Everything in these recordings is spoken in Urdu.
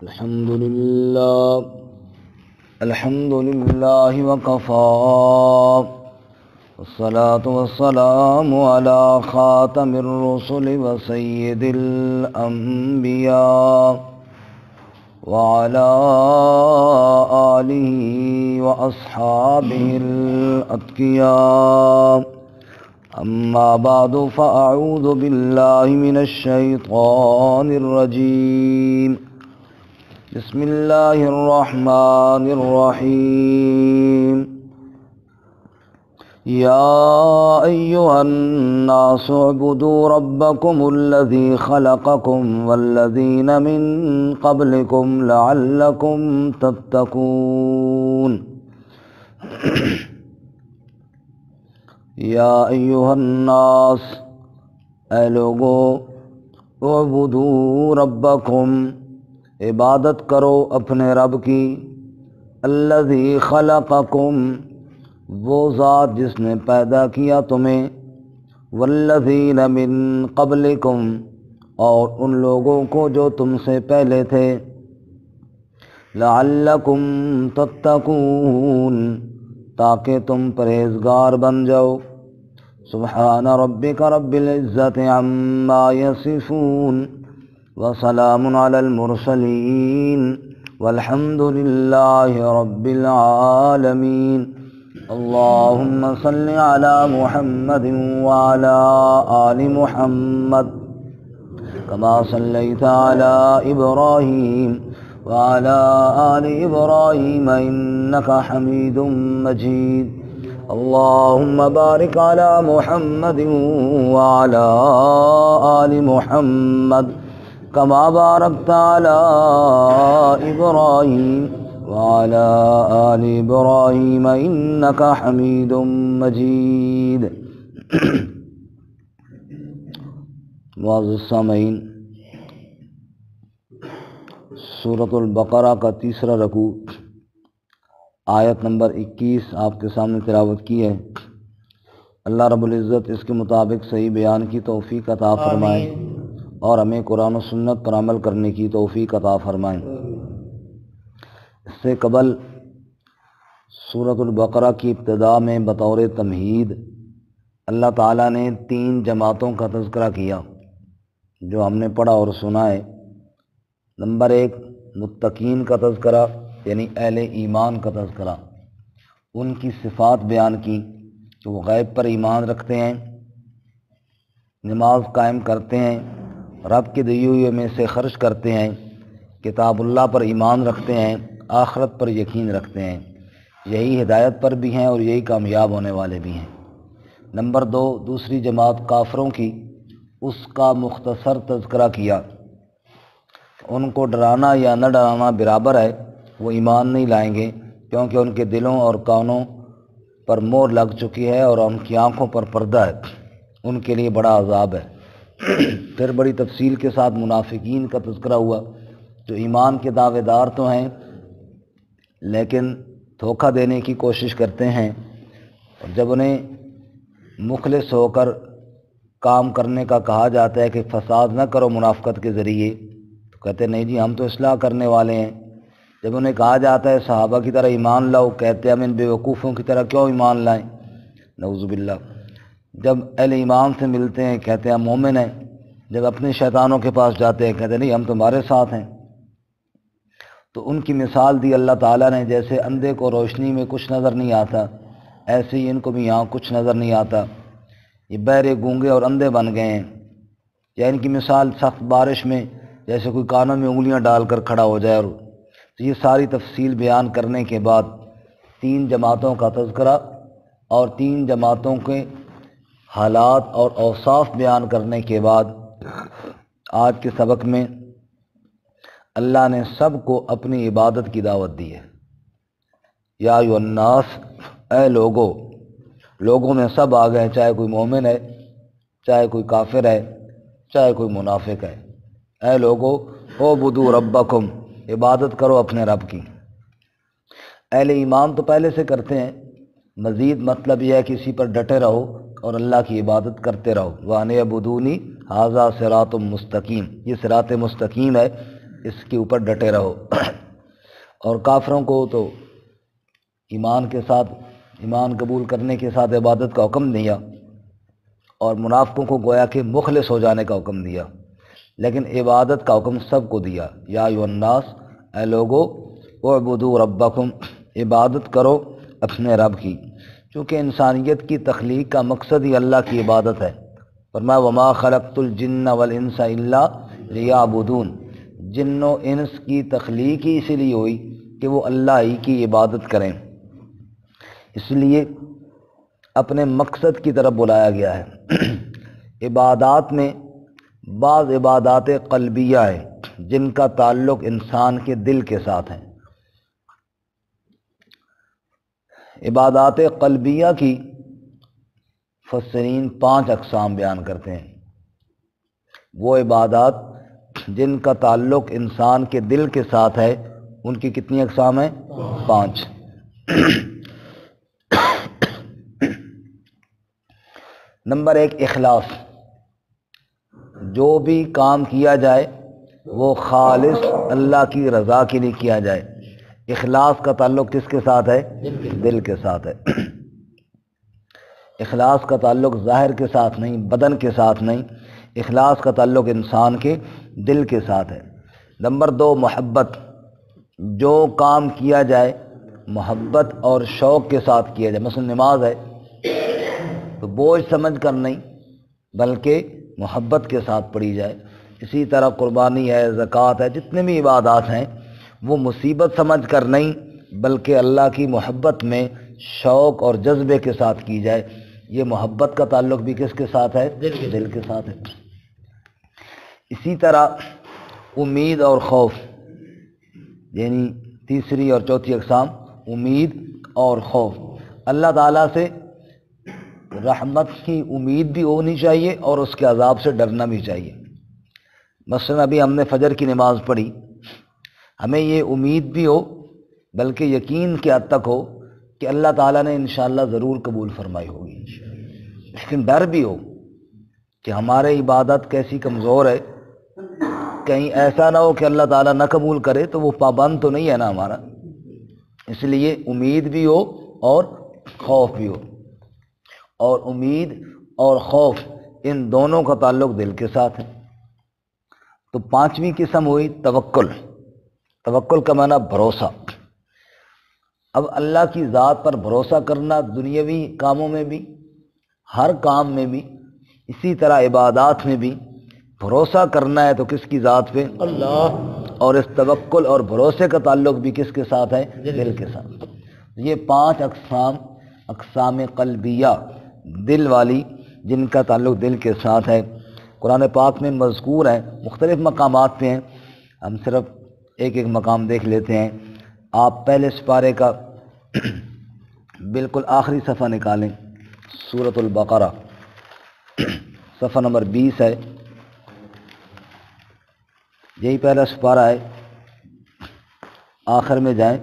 الحمد لله وكفى والصلاة والسلام على خاتم الرسل وسيد الأنبياء وعلى آله وأصحابه الأتقياء. أما بعد فأعوذ بالله من الشيطان الرجيم. بسم الله الرحمن الرحيم. يا أيها الناس اعبدوا ربكم الذي خلقكم والذين من قبلكم لعلكم تتقون. یا ایھا الناس، اے لوگو، اعبدوا ربکم، عبادت کرو اپنے رب کی، الذی خلقکم، وہ ذات جس نے پیدا کیا تمہیں، والذین من قبلکم، اور ان لوگوں کو جو تم سے پہلے تھے، لعلکم تتقون، تاکہ تم پرہیزگار بن جاؤ. سبحان ربک رب العزت عما یصفون وسلام علی المرسلین والحمد للہ رب العالمین. اللہم صل علی محمد وعلی آل محمد کما صلیت علی ابراہیم وعلى آل إبراهيم إنك حميد مجيد. اللهم بارك على محمد وعلى آل محمد كما باركت على إبراهيم وعلى آل إبراهيم إنك حميد مجيد. معزز سامعین، سورۃ البقرہ کا تیسرا رکوع آیت نمبر 21 آپ کے سامنے تلاوت کی ہے. اللہ رب العزت اس کے مطابق صحیح بیان کی توفیق عطا فرمائے اور ہمیں قرآن و سنت پر عمل کرنے کی توفیق عطا فرمائے. اس سے قبل سورۃ البقرہ کی ابتدا میں بطور تمہید اللہ تعالیٰ نے 3 جماعتوں کا تذکرہ کیا جو ہم نے پڑھا اور سنا ہے. نمبر 1 متقین کا تذکرہ، یعنی اہل ایمان کا تذکرہ، ان کی صفات بیان کی کہ وہ غیب پر ایمان رکھتے ہیں، نماز قائم کرتے ہیں، رب کے دیے ہوئے میں سے خرچ کرتے ہیں، کتاب اللہ پر ایمان رکھتے ہیں، آخرت پر یقین رکھتے ہیں. یہی ہدایت پر بھی ہیں اور یہی کامیاب ہونے والے بھی ہیں. نمبر 2 دوسری جماعت کافروں کی، اس کا مختصر تذکرہ کیا. ان کو ڈرانا یا نہ ڈرانا برابر ہے، وہ ایمان نہیں لائیں گے کیونکہ ان کے دلوں اور کانوں پر مہر لگ چکی ہے اور ان کی آنکھوں پر پردہ ہے، ان کے لیے بڑا عذاب ہے. پھر بڑی تفصیل کے ساتھ منافقین کا تذکرہ ہوا جو ایمان کے دعوے دار تو ہیں لیکن دھوکہ دینے کی کوشش کرتے ہیں، اور جب انہیں مخلص ہو کر کام کرنے کا کہا جاتا ہے کہ فساد نہ کرو منافقت کے ذریعے، کہتے نہیں جی ہم تو اصلاح کرنے والے ہیں. جب انہیں کہا جاتا ہے صحابہ کی طرح ایمان لاؤ، کہتے ہیں ہم ان بے وقوفوں کی طرح کیوں ایمان لائیں، نعوذ باللہ. جب اہل ایمان سے ملتے ہیں کہتے ہیں ہم مومن ہیں، جب اپنے شیطانوں کے پاس جاتے ہیں کہتے ہیں نہیں ہم تمہارے ساتھ ہیں. تو ان کی مثال دی اللہ تعالیٰ نے، جیسے اندھے کو روشنی میں کچھ نظر نہیں آتا، ایسے ہی ان کو بھی یہاں کچھ نظر نہیں آتا. یہ بہرے گونگے اور اندھے بن گئے ہیں. یا ان کی مثال سخت بارش میں جیسے کوئی کانوں میں انگلیاں ڈال کر کھڑا ہو جائے. اور تو یہ ساری تفصیل بیان کرنے کے بعد 3 جماعتوں کا تذکرہ اور 3 جماعتوں کے حالات اور اوصاف بیان کرنے کے بعد آج کے سبق میں اللہ نے سب کو اپنی عبادت کی دعوت دی ہے. یا ایھا الناس، اے لوگوں میں سب آ گئے، چاہے کوئی مومن ہے، چاہے کوئی کافر ہے، چاہے کوئی منافق ہے. اے لوگو اعبدوا ربکم، عبادت کرو اپنے رب کی. اہل ایمان تو پہلے سے کرتے ہیں، مزید مطلب یہ ہے کہ اسی پر ڈٹے رہو اور اللہ کی عبادت کرتے رہو. وَأَنِ اعْبُدُونِی ھَذَا صِرَاطٌ مُسْتَقِیم، یہ صراط مستقیم ہے. اس کے اوپر ڈٹے رہو۔ اور کافروں کو تو ایمان کے ساتھ، ایمان قبول کرنے کے ساتھ عبادت کا حکم دیا، اور منافقوں کو گویا کہ مخلص ہو جانے کا حکم دیا، لیکن عبادت کا حکم سب کو دیا۔ یا ایھا الناس، اے لوگو، اعبدوا ربکم، عبادت کرو اپنے رب کی، چونکہ انسانیت کی تخلیق کا مقصد ہی اللہ کی عبادت ہے۔ فرمایا وما خلقت الجن والانس الا لیعبدون، جن و انس کی تخلیق ہی اسی لیے ہوئی کہ وہ اللہ ہی کی عبادت کریں، اس لیے اپنے مقصد کی طرف بلایا گیا ہے۔ عبادات میں بعض عبادات قلبیہ ہیں جن کا تعلق انسان کے دل کے ساتھ ہے۔ عبادات قلبیہ کی مفسرین 5 اقسام بیان کرتے ہیں۔ وہ عبادات جن کا تعلق انسان کے دل کے ساتھ ہے، ان کی کتنی اقسام ہیں؟ 5۔ نمبر 1، اخلاص۔ جو بھی کام کیا جائے وہ خالص اللہ کی رضا کے لیے کیا جائے۔ اخلاص کا تعلق کس کے ساتھ ہے؟ دل کے ساتھ ہے۔ اخلاص کا تعلق ظاہر کے ساتھ نہیں، بدن کے ساتھ نہیں، اخلاص کا تعلق انسان کے دل کے ساتھ ہے۔ نمبر 2، محبت۔ جو کام کیا جائے محبت اور شوق کے ساتھ کیا جائے۔ مثلا نماز ہے تو بوجھ سمجھ کر نہیں بلکہ محبت کے ساتھ پڑھی جائے۔ اسی طرح قربانی ہے، زکوٰۃ ہے، جتنے بھی عبادات ہیں وہ مصیبت سمجھ کر نہیں بلکہ اللہ کی محبت میں شوق اور جذبے کے ساتھ کی جائے۔ یہ محبت کا تعلق بھی کس کے ساتھ ہے؟ دل کے ساتھ ہے۔ اسی طرح امید اور خوف، یعنی تیسری اور چوتھی اقسام، امید اور خوف۔ اللہ تعالیٰ سے رحمت کی امید بھی ہونی چاہیے اور اس کے عذاب سے ڈرنا بھی چاہیے۔ مثلا ابھی ہم نے فجر کی نماز پڑھی، ہمیں یہ امید بھی ہو بلکہ یقین کے حد تک ہو کہ اللہ تعالیٰ نے انشاءاللہ ضرور قبول فرمائی ہوگی، لیکن ڈر بھی ہو کہ ہمارے عبادت کیسی کمزور ہے، کہیں ایسا نہ ہو کہ اللہ تعالیٰ نہ قبول کرے تو وہ پابند تو نہیں ہے نا ہمارا۔ اس لیے امید بھی ہو اور خوف بھی ہو، اور امید اور خوف ان دونوں کا تعلق دل کے ساتھ ہے۔ تو 5ویں قسم ہوئی توکل۔ توکل کا معنی بھروسہ۔ اب اللہ کی ذات پر بھروسہ کرنا دنیاوی کاموں میں بھی، ہر کام میں بھی، اسی طرح عبادات میں بھی بھروسہ کرنا ہے تو کس کی ذات پہ؟ اللہ۔ اور اس توکل اور بھروسے کا تعلق بھی کس کے ساتھ ہے؟ دل کے ساتھ۔ یہ 5 اقسام قلبیہ دل والی جن کا تعلق دل کے ساتھ ہے، قرآن پاک میں مذکور ہیں، مختلف مقامات پہ ہیں۔ ہم صرف ایک ایک مقام دیکھ لیتے ہیں۔ آپ پہلے سپارے کا بالکل آخری صفحہ نکالیں، سورۃ البقرہ، صفحہ نمبر 20 ہے، یہی پہلا سپارہ ہے، آخر میں جائیں،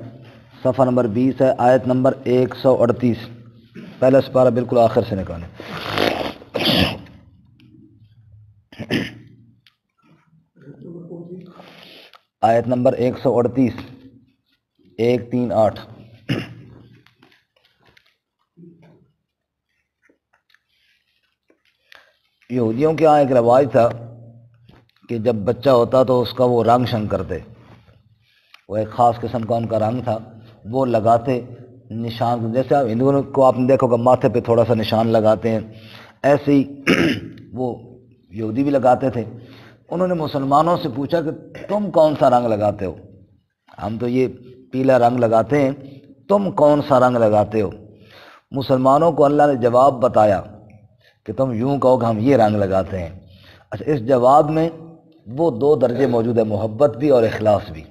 صفحہ نمبر 20 ہے، آیت نمبر 138، پہلا سپارہ بالکل آخر سے نکالیں۔ آیت نمبر 138، 138۔ یہودیوں کے ہاں ایک رواج تھا کہ جب بچہ ہوتا تو اس کا وہ رنگ شنگ کرتے، وہ ایک خاص قسم کا ان کا رنگ تھا، وہ لگاتے نشان، جیسے آپ ہندوؤں کو آپ نے دیکھو کہ ماتھے پہ تھوڑا سا نشان لگاتے ہیں، ایسے ہی وہ یہودی بھی لگاتے تھے۔ انہوں نے مسلمانوں سے پوچھا کہ تم کون سا رنگ لگاتے ہو؟ ہم تو یہ پیلا رنگ لگاتے ہیں، تم کون سا رنگ لگاتے ہو؟ مسلمانوں کو اللہ نے جواب بتایا کہ تم یوں کہو کہ ہم یہ رنگ لگاتے ہیں۔ اچھا، اس جواب میں وہ 2 درجے موجود ہیں، محبت بھی اور اخلاص بھی،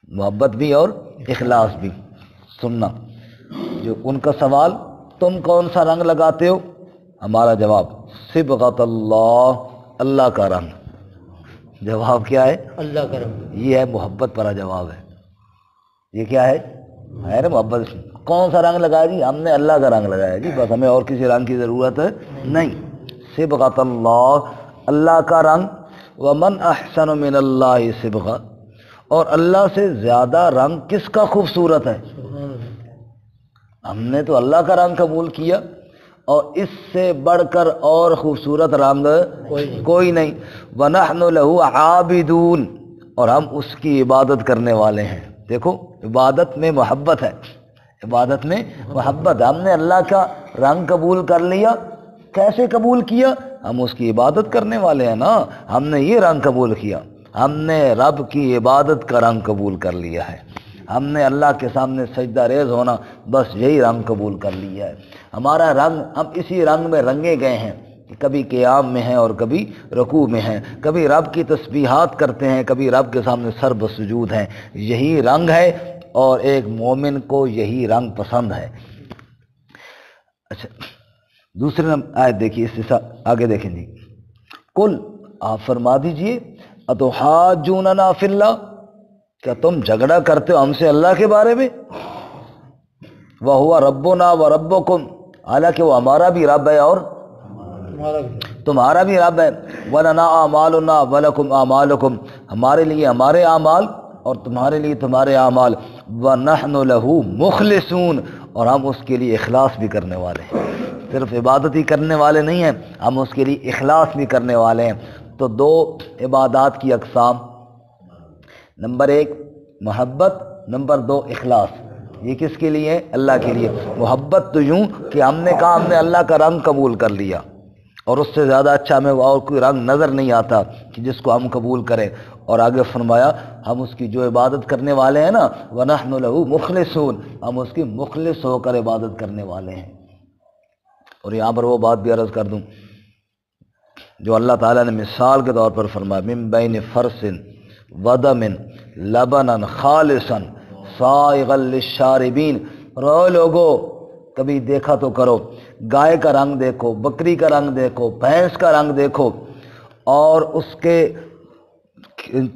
محبت بھی اور اخلاص بھی۔ سننا جو ان کا سوال، تم کون سا رنگ لگاتے ہو؟ ہمارا جواب صبغۃ اللہ، اللہ کا رنگ۔ جواب کیا ہے؟ اللہ کا رنگ۔ یہ ہے محبت بھرا جواب ہے۔ یہ کیا ہے؟ ہے محبت۔ کون سا رنگ لگایا جی؟ ہم نے اللہ کا رنگ لگایا جی، بس ہمیں اور کسی رنگ کی ضرورت ہے نہیں۔ صبغۃ اللہ، اللہ کا رنگ، ومن احسن من اللہ صبغا، اور اللہ سے زیادہ رنگ کس کا خوبصورت ہے؟ ہم نے تو اللہ کا رنگ قبول کیا، اور اس سے بڑھ کر اور خوبصورت رنگ کوئی نہیں۔ وَنَحْنُ لَهُ عَابِدُونَ، اور ہم اس کی عبادت کرنے والے ہیں۔ دیکھو عبادت میں محبت ہے، عبادت میں محبت۔ ہم نے اللہ کا رنگ قبول کر لیا، کیسے قبول کیا؟ ہم اس کی عبادت کرنے والے ہیں نا، ہم نے یہ رنگ قبول کیا، ہم نے رب کی عبادت کا رنگ قبول کر لیا ہے، ہم نے اللہ کے سامنے سجدہ ریز ہونا، بس یہی رنگ قبول کر لیا ہے۔ ہمارا رنگ، ہم اسی رنگ میں رنگے گئے ہیں کہ کبھی قیام میں ہیں اور کبھی رکوع میں ہیں، کبھی رب کی تسبیحات کرتے ہیں، کبھی رب کے سامنے سر بسجود ہیں۔ یہی رنگ ہے، اور ایک مومن کو یہی رنگ پسند ہے۔ اچھا دوسرے آیت دیکھیے، اس سے آگے دیکھیں جی۔ قل، آپ فرما دیجئے، اتحاجوننا فی اللہ، کیا تم جھگڑا کرتے ہو ہم سے اللہ کے بارے میں؟ وَهُوَ رَبُّنَا وَرَبُّكُمْ، حالانکہ وہ ہمارا بھی رب ہے اور تمہارا بھی رب ہے۔ وَلَنَا أَعْمَالُنَا وَلَكُمْ أَعْمَالُكُمْ، ہمارے لیے ہمارے اعمال اور تمہارے لیے تمہارے اعمال۔ وَنَحْنُ لَهُ مُخْلِصُونَ، اور ہم اس کے لیے اخلاص بھی کرنے والے ہیں، صرف عبادت ہی کرنے والے نہیں ہیں، ہم اس کے لیے اخلاص بھی کرنے والے ہیں۔ تو دو عبادات کی اقسام، نمبر ایک محبت، نمبر دو اخلاص۔ یہ کس کے لیے؟ اللہ کے لیے۔ محبت تو یوں کہ ہم نے کہا ہم نے اللہ کا رنگ قبول کر لیا، اور اس سے زیادہ اچھا ہمیں اور کوئی رنگ نظر نہیں آتا کہ جس کو ہم قبول کریں۔ اور آگے فرمایا ہم اس کی جو عبادت کرنے والے ہیں نا، وَنَحْنُ لَهُ مُخْلِصُونَ، ہم اس کی مخلص ہو کر عبادت کرنے والے ہیں۔ اور یہاں پر وہ بات بھی عرض کر دوں جو اللہ تعالیٰ نے مثال کے طور پر فرمایا، من بین فرس ودم لبنا خالصا سائغا للشاربین۔ رو لوگو، کبھی دیکھا تو کرو، گائے کا رنگ دیکھو، بکری کا رنگ دیکھو، بھینس کا رنگ دیکھو، اور اس کے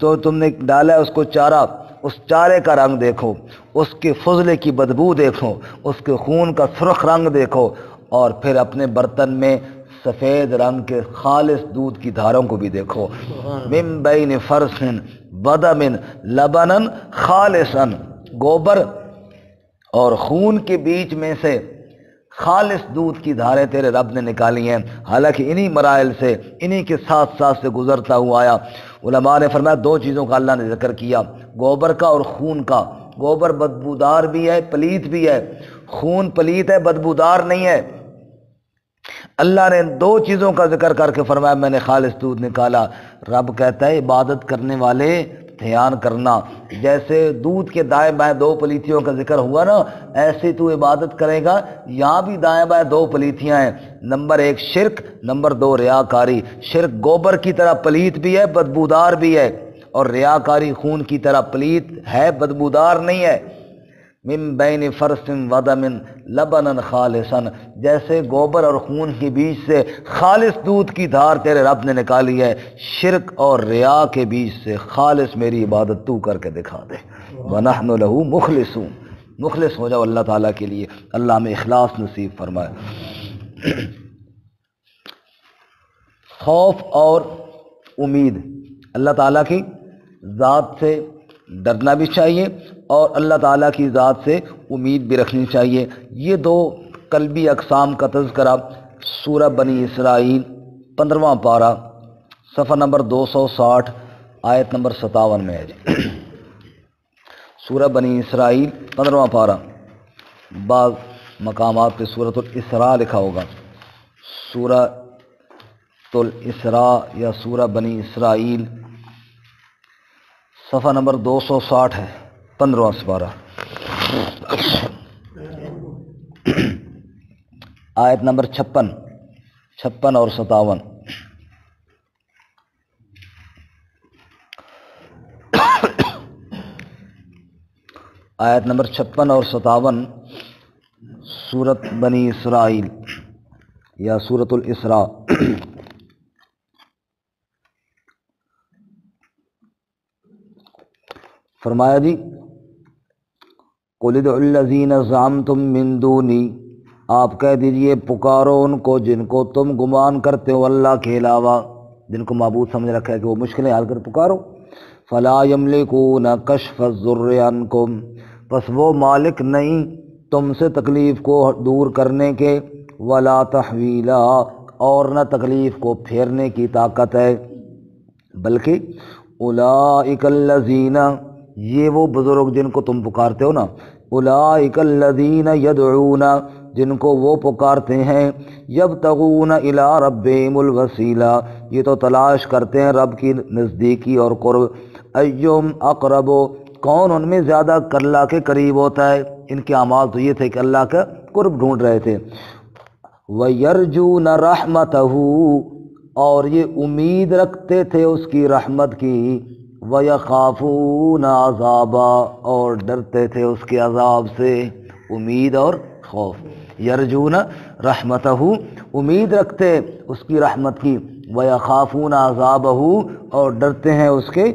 تو تم نے ڈالا ہے اس کو چارہ، اس چارے کا رنگ دیکھو، اس کے فضلے کی بدبو دیکھو، اس کے خون کا سرخ رنگ دیکھو، اور پھر اپنے برتن میں سفید رنگ کے خالص دودھ کی دھاروں کو بھی دیکھو۔ من بین فرس ودم لبنا خالصا، گوبر اور خون کے بیچ میں سے خالص دودھ کی دھاریں تیرے رب نے نکالی ہیں۔ حالانکہ انہی مراحل سے، انہی کے ساتھ ساتھ سے گزرتا ہوا آیا۔ علماء نے فرمایا دو چیزوں کا اللہ نے ذکر کیا، گوبر کا اور خون کا۔ گوبر بدبودار بھی ہے، پلیت بھی ہے، خون پلیت ہے، بدبودار نہیں ہے۔ اللہ نے دو چیزوں کا ذکر کر کے فرمایا میں نے خالص دودھ نکالا۔ رب کہتا ہے عبادت کرنے والے دھیان کرنا، جیسے دودھ کے دائیں بائیں دو پلیتیوں کا ذکر ہوا نا، ایسے تو عبادت کرے گا، یہاں بھی دائیں بائیں دو پلیتیاں ہیں، نمبر ایک شرک، نمبر دو ریاکاری۔ شرک گوبر کی طرح پلیت بھی ہے، بدبودار بھی ہے، اور ریاکاری خون کی طرح پلیت ہے، بدبودار نہیں ہے۔ من بین فرس ودم لبنا خالصا، جیسے گوبر اور خون کے بیچ سے خالص دودھ کی دھار تیرے رب نے نکالی ہے، شرک اور ریا کے بیچ سے خالص میری عبادت تو کر کے دکھا دے۔ وَنَحْنُ لَهُ مُخْلِصُونَ، مخلص ہو جاؤ اللہ تعالیٰ کے لیے، اللہ ہمیں اخلاص نصیب فرمائے۔ خوف اور امید، اللہ تعالیٰ کی ذات سے ڈرنا بھی چاہیے اور اللہ تعالیٰ کی ذات سے امید بھی رکھنی چاہیے۔ یہ دو قلبی اقسام کا تذکرہ سورہ بنی اسرائیل 15واں پارہ صفحہ نمبر 260 آیت نمبر 57 میں ہے جی۔ سورہ بنی اسرائیل 15واں پارہ، بعض مقامات پہ سورۃ الاسراء لکھا ہوگا، سورۃ الاسراء یا سورہ بنی اسرائیل، صفحہ نمبر 260 ہے، 15واں سپارہ، آیت نمبر 56 اور 57۔ آیت نمبر 56 اور 57 سورۃ بنی اسرائیل یا سورۃ الاسراء۔ فرمایا جی قُلِ ادْعُوا الَّذِينَ زَعَمْتُم مِّن دُونِي، آپ کہہ دیجئے پکارو ان کو جن کو تم گمان کرتے ہو اللہ کے علاوہ، جن کو معبود سمجھ رکھا ہے کہ وہ مشکلیں حل کر پکارو. فلا یملکون کشف الضر عنکم، پس وہ مالک نہیں تم سے تکلیف کو دور کرنے کے، ولا تحویلا، اور نہ تکلیف کو پھیرنے کی طاقت ہے، بلکہ اولئک الذین، یہ وہ بزرگ جن کو تم پکارتے ہو نا، اولئک الذین یدعون، جن کو وہ پکارتے ہیں، یبتغون الی ربہم الوسیلہ، یہ تو تلاش کرتے ہیں رب کی نزدیکی اور قرب، ایہم اقرب، کون ان میں زیادہ اللہ کے قریب ہوتا ہے. ان کے اعمال تو یہ تھے کہ اللہ کا قرب ڈھونڈ رہے تھے. وَيَرْجُونَ رَحْمَتَهُ، اور یہ امید رکھتے تھے اس کی رحمت کی، وَيَخَافُونَ عَذَابًا، اور ڈرتے تھے اس کے عذاب سے. امید اور خوف. یرجون رحمتہ، امید رکھتے اس کی رحمت کی، وَيَخَافُونَ عَذَابَهُ، اور ڈرتے ہیں اس کے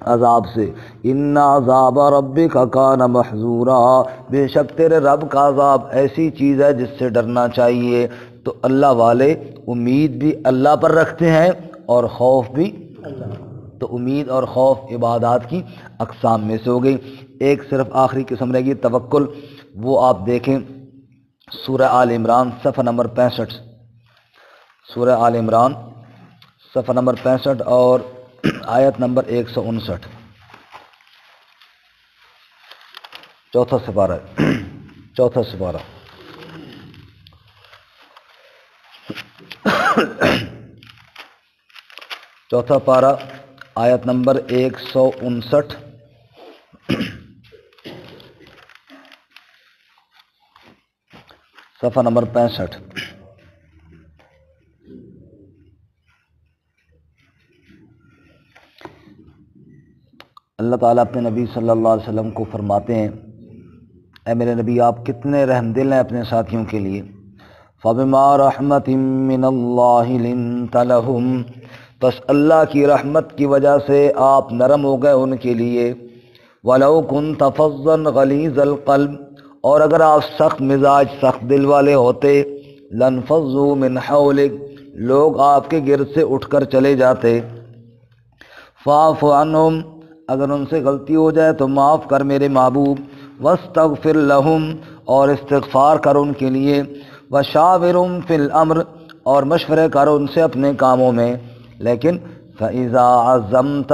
عذاب سے. ان عذاب ربک کان محذورا، بے شک تیرے رب کا عذاب ایسی چیز ہے جس سے ڈرنا چاہیے. تو اللہ والے امید بھی اللہ پر رکھتے ہیں اور خوف بھی اللہ. تو امید اور خوف عبادات کی اقسام میں سے ہو گئی. ایک صرف آخری قسم رہے گی توکل، وہ آپ دیکھیں سورہ آل عمران صفحہ نمبر 65، سورہ آل عمران صفحہ نمبر 65 اور آیت نمبر 159، چوتھا سپارہ، چوتھا سپارہ. چوتھا پارہ آیت نمبر 159، صفحہ نمبر 65. اللہ تعالیٰ اپنے نبی صلی اللہ علیہ وسلم کو فرماتے ہیں، اے میرے نبی آپ کتنے رحم دل ہیں اپنے ساتھیوں کے لیے. فَبِمَا رَحْمَةٍ مِّنَ اللَّهِ لِنتَ لَهُمْ، بس اللہ کی رحمت کی وجہ سے آپ نرم ہو گئے ان کے لیے. وَلَوْ كُنْتَ فَظًّا غَلِيظَ الْقَلْبِ، اور اگر آپ سخت مزاج سخت دل والے ہوتے، لَانفَضُّوا مِنْ حَوْلِكَ، لوگ آپ کے گرد سے اٹھ کر چلے جاتے. فَاعْفُ عَنْهُمْ، اگر ان سے غلطی ہو جائے تو معاف کر میرے محبوب. وَاسْتَغْفِرْ لَهُمْ، اور استغفار کر ان کے لیے. وَشَاوِرْهُمْ فِي الْأَمْرِ، اور مشورے کر ان سے اپنے کاموں میں. لیکن فَإِذَا عَزَمْتَ،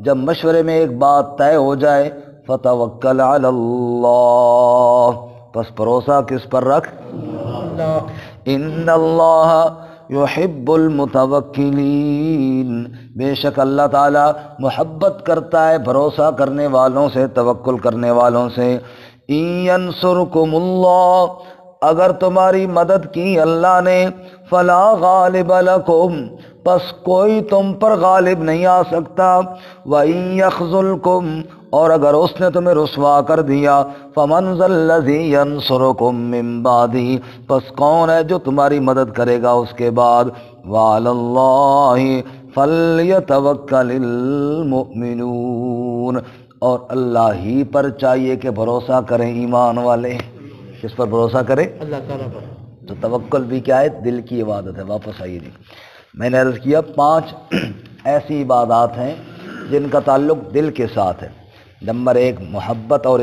جب مشورے میں ایک بات طے ہو جائے، فَتَوَكَّلْ عَلَى اللَّهِ، پس بھروسہ کس پر رکھ؟ إِنَّ اللَّهَ يُحِبُّ الْمُتَوَكِّلِينَ، بے شک اللہ تعالی محبت کرتا ہے بھروسہ کرنے والوں سے، توکل کرنے والوں سے. إِن يَنْصُرْكُمُ اللَّهُ، اگر تمہاری مدد کی اللہ نے، فَلَا غَالِبَ لَكُمْ، پس کوئی تم پر غالب نہیں آ سکتا. وَإِن يَخْذُلْكُمْ، اور اگر اس نے تمہیں رسوا کر دیا، فَمَنْ ذَا الَّذِي يَنْصُرُكُمْ مِنْ بَعْدِهِ، پس کون ہے جو تمہاری مدد کرے گا اس کے بعد. وَعَلَى اللَّهِ فَلْيَتَوَكَّلِ الْمُؤْمِنُونَ، اور اللہ ہی پر چاہیے کہ بھروسہ کریں ایمان والے. کس پر بھروسہ کرے؟ اللہ تعالیٰ پر. تو توکل بھی کیا ہے؟ دل کی عبادت ہے. واپس آئیے جی، میں نے عرض کیا 5 ایسی عبادات ہیں جن کا تعلق دل کے ساتھ ہے. نمبر 1 محبت، اور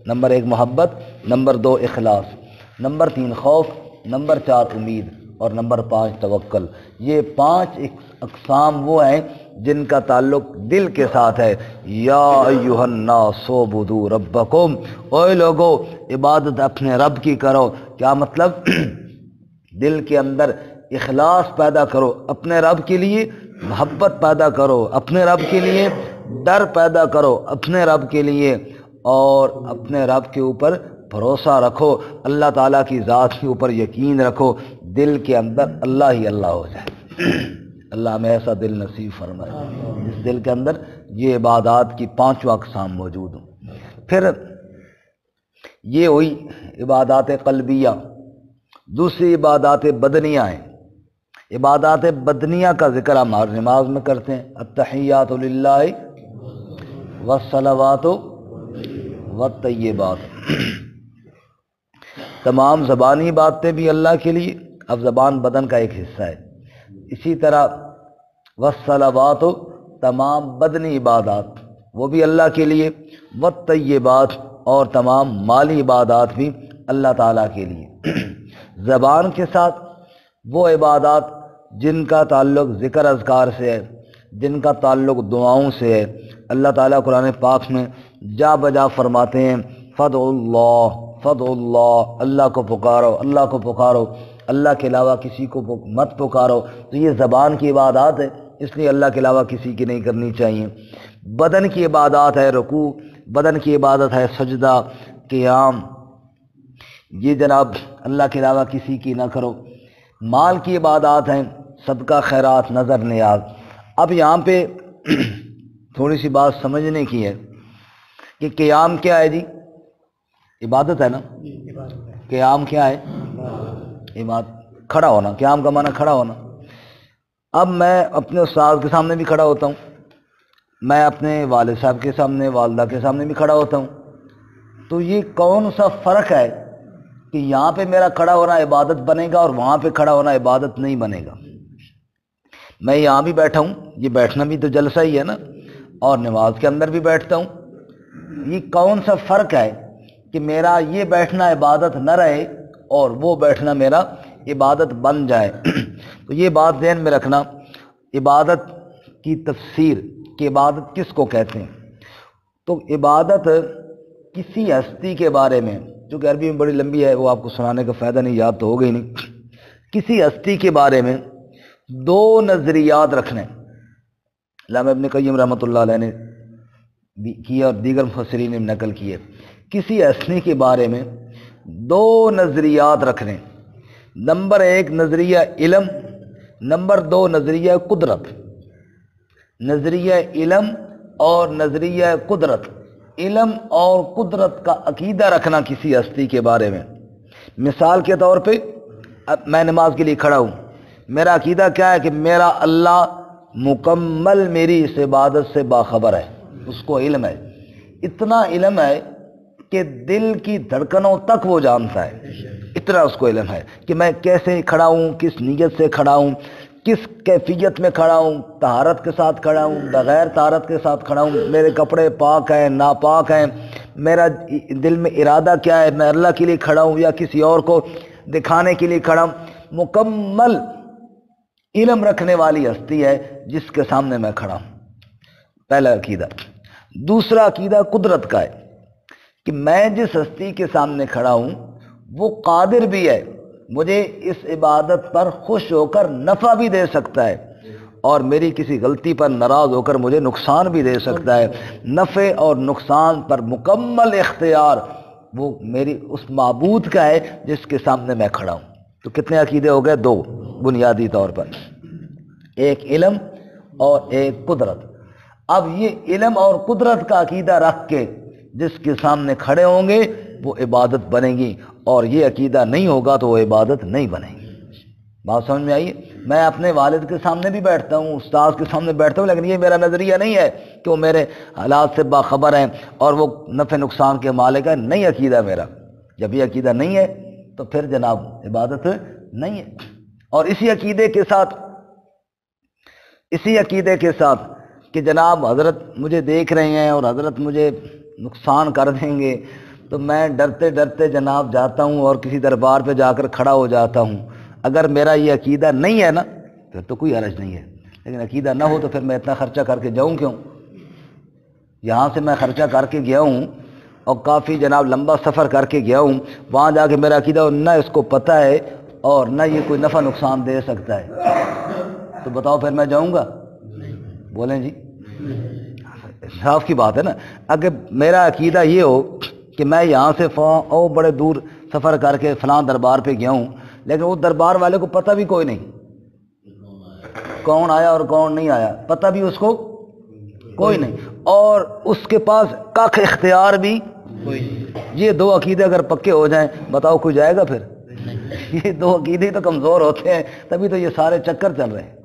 نمبر 1 محبت، نمبر 2 اخلاص، نمبر 3 خوف، نمبر 4 امید، اور نمبر 5 توکل. یہ 5 اقسام وہ ہیں جن کا تعلق دل کے ساتھ ہے. یا ایھا الناس اعبدوا ربکم، اے لوگو عبادت اپنے رب کی کرو. کیا مطلب؟ دل کے اندر اخلاص پیدا کرو اپنے رب کے لیے، محبت پیدا کرو اپنے رب کے لیے، ڈر پیدا کرو اپنے رب کے لیے، اور اپنے رب کے اوپر بھروسہ رکھو، اللہ تعالیٰ کی ذات کے اوپر یقین رکھو. دل کے اندر اللہ ہی اللہ ہو جائے. اللہ ہمیں ایسا دل نصیب فرمائے جس دل کے اندر یہ عبادات کی 5 اقسام موجود ہوں. پھر یہ ہوئی عبادات قلبیہ. دوسری عبادات بدنیہ ہیں. عبادات بدنیہ کا ذکر ہم ہر نماز میں کرتے ہیں. التحیات للہ والصلوات والطیبات، تمام زبانی باتیں بھی اللہ کے لیے. اب زبان بدن کا ایک حصہ ہے. اسی طرح والصلوات تمام بدنی عبادات وہ بھی اللہ کے لیے، والطیبات اور تمام مالی عبادات بھی اللہ تعالیٰ کے لیے۔ زبان کے ساتھ وہ عبادات جن کا تعلق ذکر اذکار سے ہے، جن کا تعلق دعاؤں سے ہے، اللہ تعالیٰ قرآن پاک میں جا بجا فرماتے ہیں فدعوا اللہ فدعوا اللہ، اللہ کو پکارو، اللہ کو پکارو، اللہ کے علاوہ کسی کو مت پکارو۔ تو یہ زبان کی عبادات ہے، اس لیے اللہ کے علاوہ کسی کی نہیں کرنی چاہیے۔ بدن کی عبادات ہے رکوع، بدن کی عبادت ہے سجدہ، قیام، یہ جناب اللہ کے علاوہ کسی کی نہ کرو۔ مال کی عبادات ہیں صدقہ، خیرات، نظر نیاز۔ اب یہاں پہ تھوڑی سی بات سمجھنے کی ہے کہ قیام کیا ہے جی؟ عبادت ہے نا؟ قیام کیا ہے؟ عبادت، کھڑا ہونا۔ قیام کا معنی کھڑا ہونا۔ اب میں اپنے استاد کے سامنے بھی کھڑا ہوتا ہوں، میں اپنے والد صاحب کے سامنے، والدہ کے سامنے بھی کھڑا ہوتا ہوں، تو یہ کون سا فرق ہے کہ یہاں پہ میرا کھڑا ہونا عبادت بنے گا اور وہاں پہ کھڑا ہونا عبادت نہیں بنے گا؟ میں یہاں بھی بیٹھا ہوں، یہ بیٹھنا بھی تو جلسہ ہی ہے نا، اور نماز کے اندر بھی بیٹھتا ہوں، یہ کون سا فرق ہے کہ میرا یہ بیٹھنا عبادت نہ رہے اور وہ بیٹھنا میرا عبادت بن جائے؟ تو یہ بات ذہن میں رکھنا۔ عبادت کی تفسیر کہ عبادت کس کو کہتے ہیں، تو عبادت کسی ہستی کے بارے میں، جو کہ عربی میں بڑی لمبی ہے، وہ آپ کو سنانے کا فائدہ نہیں، یاد تو ہو گئی نہیں، کسی ہستی کے بارے میں دو نظریات رکھنے، علامہ ابن قیم رحمۃ اللہ علیہ نے بھی کیا اور دیگر مفسرین نے نقل کیے۔ کسی ہستی کے بارے میں دو نظریات رکھنے، نمبر ایک نظریہ علم، نمبر دو نظریہ قدرت۔ نظریہ علم اور نظریہ قدرت، علم اور قدرت کا عقیدہ رکھنا کسی ہستی کے بارے میں۔ مثال کے طور پہ اب میں نماز کے لیے کھڑا ہوں، میرا عقیدہ کیا ہے کہ میرا اللہ مکمل میری اس عبادت سے باخبر ہے، اس کو علم ہے، اتنا علم ہے کہ دل کی دھڑکنوں تک وہ جانتا ہے، اتنا اس کو علم ہے کہ میں کیسے کھڑا ہوں، کس نیت سے کھڑا ہوں، کس کیفیت میں کھڑا ہوں، طہارت کے ساتھ کھڑا ہوں، بغیر طہارت کے ساتھ کھڑا ہوں، میرے کپڑے پاک ہیں ناپاک ہیں، میرا دل میں ارادہ کیا ہے، میں اللہ کے لیے کھڑا ہوں یا کسی اور کو دکھانے کے لیے کھڑا ہوں۔ مکمل علم رکھنے والی ہستی ہے جس کے سامنے میں کھڑا ہوں، پہلا عقیدہ۔ دوسرا عقیدہ قدرت کا ہے کہ میں جس ہستی کے سامنے کھڑا ہوں وہ قادر بھی ہے، مجھے اس عبادت پر خوش ہو کر نفع بھی دے سکتا ہے اور میری کسی غلطی پر ناراض ہو کر مجھے نقصان بھی دے سکتا ہے۔ نفع اور نقصان پر مکمل اختیار وہ میری اس معبود کا ہے جس کے سامنے میں کھڑا ہوں۔ تو کتنے عقیدے ہو گئے؟ دو بنیادی طور پر، ایک علم اور ایک قدرت۔ اب یہ علم اور قدرت کا عقیدہ رکھ کے جس کے سامنے کھڑے ہوں گے وہ عبادت بنے گی، اور یہ عقیدہ نہیں ہوگا تو وہ عبادت نہیں بنے گی۔ بات سمجھ میں آئی؟ میں اپنے والد کے سامنے بھی بیٹھتا ہوں، استاد کے سامنے بیٹھتا ہوں، لیکن یہ میرا نظریہ نہیں ہے کہ وہ میرے حالات سے باخبر ہیں اور وہ نفع نقصان کے مالک ہیں، نہیں عقیدہ میرا۔ جب یہ عقیدہ نہیں ہے تو پھر جناب عبادت نہیں ہے۔ اور اسی عقیدے کے ساتھ کہ جناب حضرت مجھے دیکھ رہے ہیں اور حضرت مجھے نقصان کر دیں گے، تو میں ڈرتے ڈرتے جناب جاتا ہوں اور کسی دربار پہ جا کر کھڑا ہو جاتا ہوں۔ اگر میرا یہ عقیدہ نہیں ہے نا پھر تو کوئی حرج نہیں ہے، لیکن عقیدہ نہ ہو تو پھر میں اتنا خرچہ کر کے جاؤں کیوں؟ یہاں سے میں خرچہ کر کے گیا ہوں اور کافی جناب لمبا سفر کر کے گیا ہوں، وہاں جا کے میرا عقیدہ نہ اس کو پتہ ہے اور نہ یہ کوئی نفع نقصان دے سکتا ہے، تو بتاؤ پھر میں جاؤں گا؟ بولیں جی، انصاف کی بات ہے نا۔ اگر میرا عقیدہ یہ ہو کہ میں یہاں سے بڑے دور سفر کر کے فلاں دربار پہ گیا ہوں، لیکن اس دربار والے کو پتہ بھی کوئی نہیں کون آیا اور کون نہیں آیا، پتہ بھی اس کو کوئی نہیں، اور اس کے پاس کاک اختیار بھی کوئی نہیں، یہ دو عقیدے اگر پکے ہو جائیں بتاؤ کوئی جائے گا پھر؟ یہ دو عقیدے تو کمزور ہوتے ہیں، تبھی تو یہ سارے چکر چل رہے ہیں۔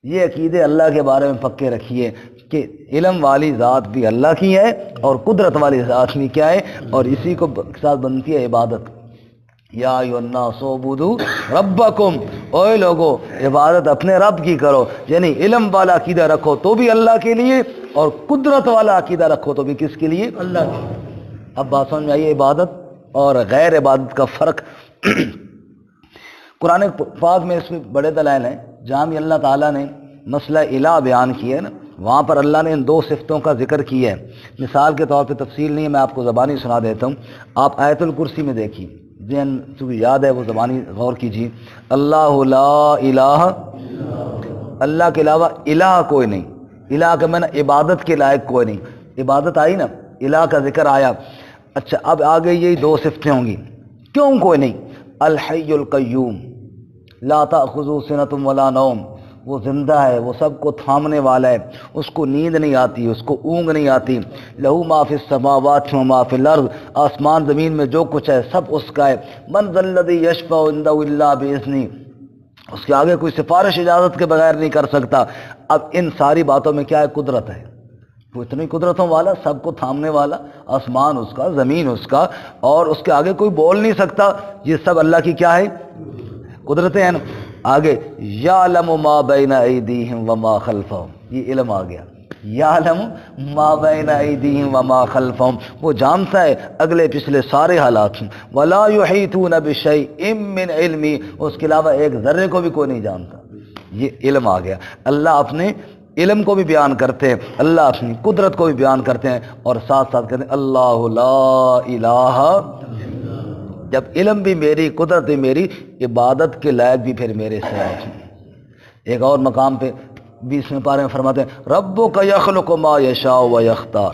یہ عقیدے اللہ کے بارے میں پکے رکھیے کہ علم والی ذات بھی اللہ کی ہے اور قدرت والی ذات بھی کیا ہے، اور اسی کو ساتھ بنتی ہے عبادت۔ یا ایھا الناس اعبدوا ربکم اوے لوگو عبادت اپنے رب کی کرو، یعنی علم والا عقیدہ رکھو تو بھی اللہ کے لیے، اور قدرت والا عقیدہ رکھو تو بھی کس کے لیے؟ اللہ کے لیے۔ اب بات سمجھ میں آئیے عبادت اور غیر عبادت کا فرق۔ قرآن پاک میں اس میں بڑے دلائل ہیں، جہاں بھی اللہ تعالیٰ نے مسئلہ الہ بیان کیا ہے نا، وہاں پر اللہ نے ان دو صفتوں کا ذکر کیا ہے۔ مثال کے طور پہ تفصیل نہیں ہے، میں آپ کو زبانی سنا دیتا ہوں۔ آپ آیت الکرسی میں دیکھیے، ذہن جو یاد ہے وہ زبانی غور کیجیے۔ اللہ لا الہ، اللہ کے علاوہ الہ کوئی نہیں، الہ کا معنی عبادت کے لائق کوئی نہیں، عبادت آئی نا، الہ کا ذکر آیا۔ اچھا اب آگے یہی دو صفتیں ہوں گی، کیوں کوئی نہیں؟ الحی القیوم لا تأخذہ سنۃ ولا نوم، وہ زندہ ہے، وہ سب کو تھامنے والا ہے، اس کو نیند نہیں آتی، اس کو اونگ نہیں آتی۔ لہو ما فی السماوات و ما فی الارض، آسمان زمین میں جو کچھ ہے سب اس کا ہے۔ من ذا الذی یشفع عندہ الا باذنہ، اس کے آگے کوئی سفارش اجازت کے بغیر نہیں کر سکتا۔ اب ان ساری باتوں میں کیا ہے؟ قدرت ہے، وہ اتنی قدرتوں والا، سب کو تھامنے والا، آسمان اس کا، زمین اس کا، اور اس کے آگے کوئی بول نہیں سکتا۔ یہ سب اللہ کی کیا ہے؟ قدرتیں ہیں نا۔ آگے یعلم ما بین ایدیہم وما خلفہم، یہ علم آ گیا، یعلم ما بین ایدیہم وما خلفہم، وہ جانتا ہے اگلے پچھلے سارے حالات۔ ولا یحیطون بشیء من علمی، اس کے علاوہ ایک ذرے کو بھی کوئی نہیں جانتا۔ یہ علم آ گیا۔ اللہ اپنے علم کو بھی بیان کرتے ہیں، اللہ اپنی قدرت کو بھی بیان کرتے ہیں، اور ساتھ ساتھ کہتے ہیں اللہ لا الہ۔ جب علم بھی میری، قدرت بھی میری، عبادت کے لائق بھی پھر میرے سے ہے۔ ایک اور مقام پہ 20ویں پارے میں فرماتے ہیں ربک یخلق ما یشاء ویختار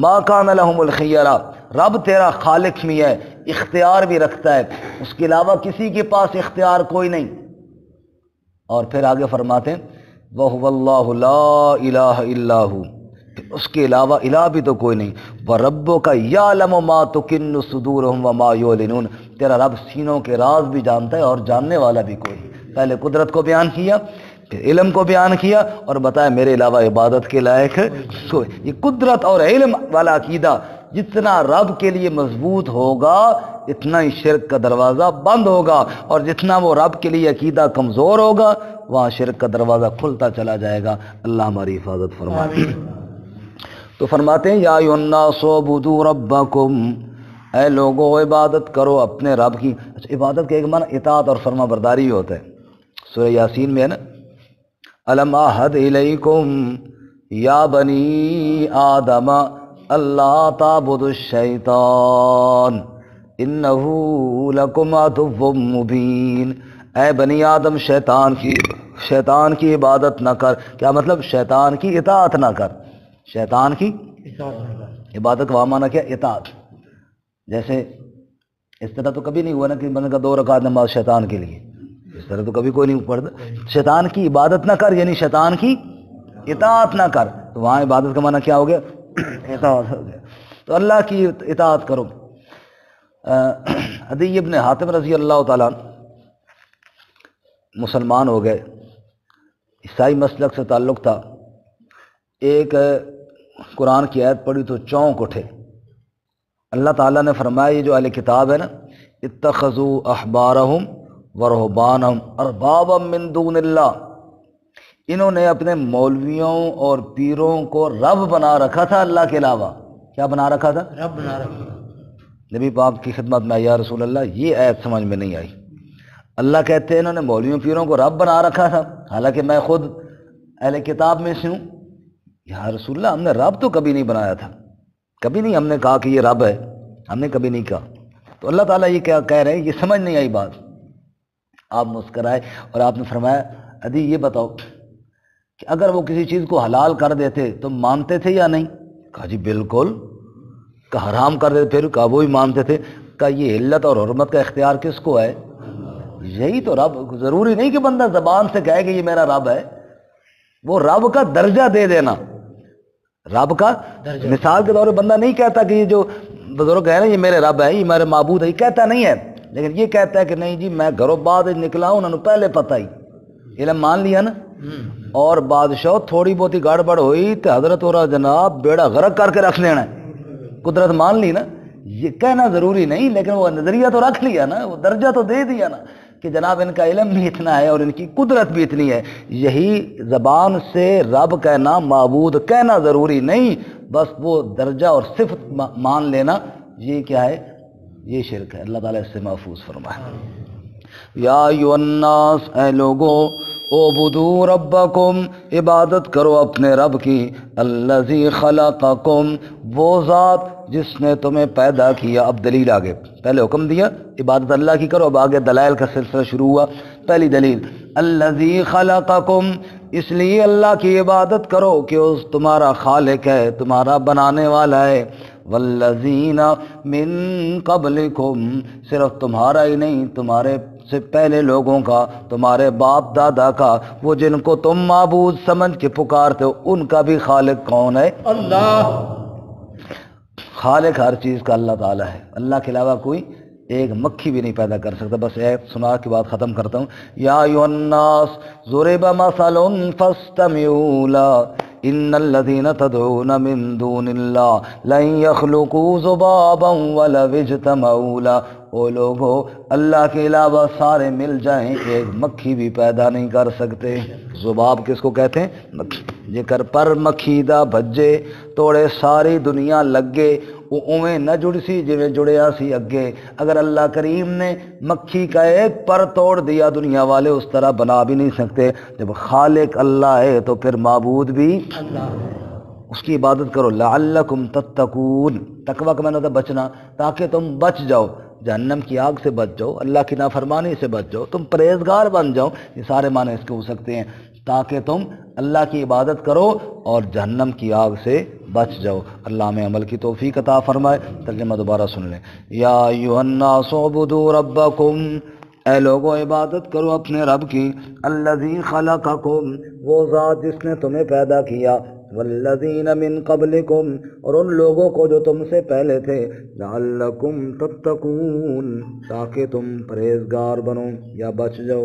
ما کان لہم الخیرہ، رب تیرا خالق بھی ہے، اختیار بھی رکھتا ہے، اس کے علاوہ کسی کے پاس اختیار کوئی نہیں۔ اور پھر آگے فرماتے ہیں وَهُوَ اللَّهُ لَا إِلَٰهَ إِلَّا هُوَ، اس کے علاوہ الہ بھی تو کوئی نہیں۔ وَرَبُّكَ يَعْلَمُ مَا تُكِنُّ صُدُورُهُمْ وَمَا يُعْلِنُونَ، تیرا رب سینوں کے راز بھی جانتا ہے اور جاننے والا بھی کوئی نہیں۔ پہلے قدرت کو بیان کیا، پھر علم کو بیان کیا، اور بتایا میرے علاوہ عبادت کے لائق کوئی۔ یہ قدرت اور علم والا عقیدہ جتنا رب کے لیے مضبوط ہوگا اتنا ہی شرک کا دروازہ بند ہوگا، اور جتنا وہ رب کے لیے عقیدہ کمزور ہوگا وہاں شرک کا دروازہ کھلتا چلا جائے گا۔ اللہ ہماری حفاظت فرمائے۔ تو فرماتے ہیں یا ایھا الناس اعبدوا ربکم، اے لوگو عبادت کرو اپنے رب کی۔ اچھا عبادت کا ایک معنی اطاعت اور فرما برداری ہوتا ہے۔ سورہ یاسین میں ہے نا الم اعہد الیکم یا بنی آدم اللہ تعبدوا الشیطان انہ لکم عدو مبین، اے بنی آدم شیطان کی عبادت نہ کر۔ کیا مطلب؟ شیطان کی اطاعت نہ کر، شیطان کی عبادت کا معنی کیا؟ اطاعت۔ جیسے اس طرح تو کبھی نہیں ہوا نا کہ بندے کا 2 رکعت نماز شیطان کے لیے، اس طرح تو کبھی کوئی نہیں پڑھتا۔ شیطان کی عبادت نہ کر یعنی شیطان کی اطاعت نہ کر، تو وہاں عبادت کا معنی کیا ہو گیا؟ اطاعت ہو گیا۔ تو اللہ کی اطاعت کرو۔ عدی ابن حاتم رضی اللہ تعالیٰ مسلمان ہو گئے، عیسائی مسلک سے تعلق تھا۔ ایک قرآن کی آیت پڑھی تو چونک اٹھے۔ اللہ تعالیٰ نے فرمایا یہ جو اہل کتاب ہے نا اتخذوا احبارہم ورہبانہم اربابا من دون اللہ، انہوں نے اپنے مولویوں اور پیروں کو رب بنا رکھا تھا اللہ کے علاوہ۔ کیا بنا رکھا تھا؟ رب بنا رکھا تھا۔ نبی پاک کی خدمت میں یا رسول اللہ یہ آیت سمجھ میں نہیں آئی۔ اللہ کہتے ہیں انہوں نے مولویوں پیروں کو رب بنا رکھا تھا، حالانکہ میں خود اہل کتاب میں سے ہوں۔ یا رسول اللہ ہم نے رب تو کبھی نہیں بنایا تھا، کبھی نہیں ہم نے کہا کہ یہ رب ہے، ہم نے کبھی نہیں کہا۔ تو اللہ تعالیٰ یہ کیا کہہ رہے ہیں، یہ سمجھ نہیں آئی بات۔ آپ مسکرائے اور آپ نے فرمایا عدی یہ بتاؤ کہ اگر وہ کسی چیز کو حلال کر دیتے تو مانتے تھے یا نہیں؟ کہا جی بالکل۔ کہ حرام کر دیتے پھر؟ کہا وہ بھی مانتے تھے۔ کہ یہ علت اور حرمت کا اختیار کس کو ہے؟ یہی تو رب۔ ضروری نہیں کہ بندہ زبان سے کہے کہ یہ میرا رب ہے، وہ رب کا درجہ دے دینا، رب کا مثال کے طور پہ بندہ نہیں کہتا کہ یہ جو بزرگ ہے نا یہ میرے رب ہے، یہ میرے معبود ہے، یہ کہتا نہیں ہے، لیکن یہ کہتا ہے کہ نہیں جی میں گھروں بعد نکلا ہوں، انہوں نے پہلے پتہ ہی علم مان لیا نا۔ اور بادشاہ تھوڑی بہت ہی گڑبڑ ہوئی تو حضرت اور جناب بیڑا غرق کر کے رکھ لینا ہے، قدرت مان لی نا۔ یہ کہنا ضروری نہیں، لیکن وہ نظریہ تو رکھ لیا نا، وہ درجہ تو دے دیا نا۔ کہ جناب ان کا علم بھی اتنا ہے اور ان کی قدرت بھی اتنی ہے. یہی زبان سے رب کہنا، معبود کہنا ضروری نہیں، بس وہ درجہ اور صفت مان لینا، یہ کیا ہے؟ یہ شرک ہے. اللہ تعالیٰ اس سے محفوظ فرمائے. یا ایھا الناس، اے لوگو، اعبدوا ربکم، عبادت کرو اپنے رب کی، الذی خلقکم، وہ ذات جس نے تمہیں پیدا کیا. اب دلیل آگے، پہلے حکم دیا عبادت اللہ کی کرو، اب آگے دلائل کا سلسلہ شروع ہوا. پہلی دلیل، الذی خلقکم، اس لیے اللہ کی عبادت کرو کہ اس تمہارا خالق ہے، تمہارا بنانے والا ہے. والذین من قبلکم، صرف تمہارا ہی نہیں، تمہارے سے پہلے لوگوں کا، تمہارے باپ دادا کا، وہ جن کو تم معبود سمجھ کے پکارتے ہو، ان کا بھی خالق کون ہے؟ اللہ. خالق ہر چیز کا اللہ تعالیٰ ہے. اللہ کے علاوہ کوئی ایک مکھی بھی نہیں پیدا کر سکتا. بس ایک سنا کے بعد ختم کرتا ہوں. یا ایھا الناس ضرب مثل فاستمعوا له ان الذين تدعون من دون الله لن يخلقوا ذبابا ولو اجتمعوا له. او لوگو، اللہ کے علاوہ سارے مل جائیں ایک مکھی بھی پیدا نہیں کر سکتے. ذباب کس کو کہتے ہیں؟ مکھی. جے کر پر مکھی دا بھجے توڑے ساری دنیا لگے، وہ اویں نہ جڑ سی جویں جڑیا سی اگے. اگر اللہ کریم نے مکھی کا ایک پر توڑ دیا، دنیا والے اس طرح بنا بھی نہیں سکتے. جب خالق اللہ ہے تو پھر معبود بھی اللہ ہے. اس کی عبادت کرو. لعلکم تتقون، تقوی کا معنی ہوتا ہے بچنا، تاکہ تم بچ جاؤ، جہنم کی آگ سے بچ جاؤ، اللہ کی نافرمانی سے بچ جاؤ، تم پرہیزگار بن جاؤ. یہ سارے معنی اس کے ہو سکتے ہیں، تاکہ تم اللہ کی عبادت کرو اور جہنم کی آگ سے بچ جاؤ. اللہ میں عمل کی توفیق عطا فرمائے. ترجمہ دوبارہ سن لیں. یا ایھا الناس اعبدوا ربکم، اے لوگوں عبادت کرو اپنے رب کی، الذی خلقکم، وہ ذات جس نے تمہیں پیدا کیا، والذین من قبلکم، اور ان لوگوں کو جو تم سے پہلے تھے، لعلکم تتقون، تاکہ تم پرہیزگار بنو یا بچ جاؤ.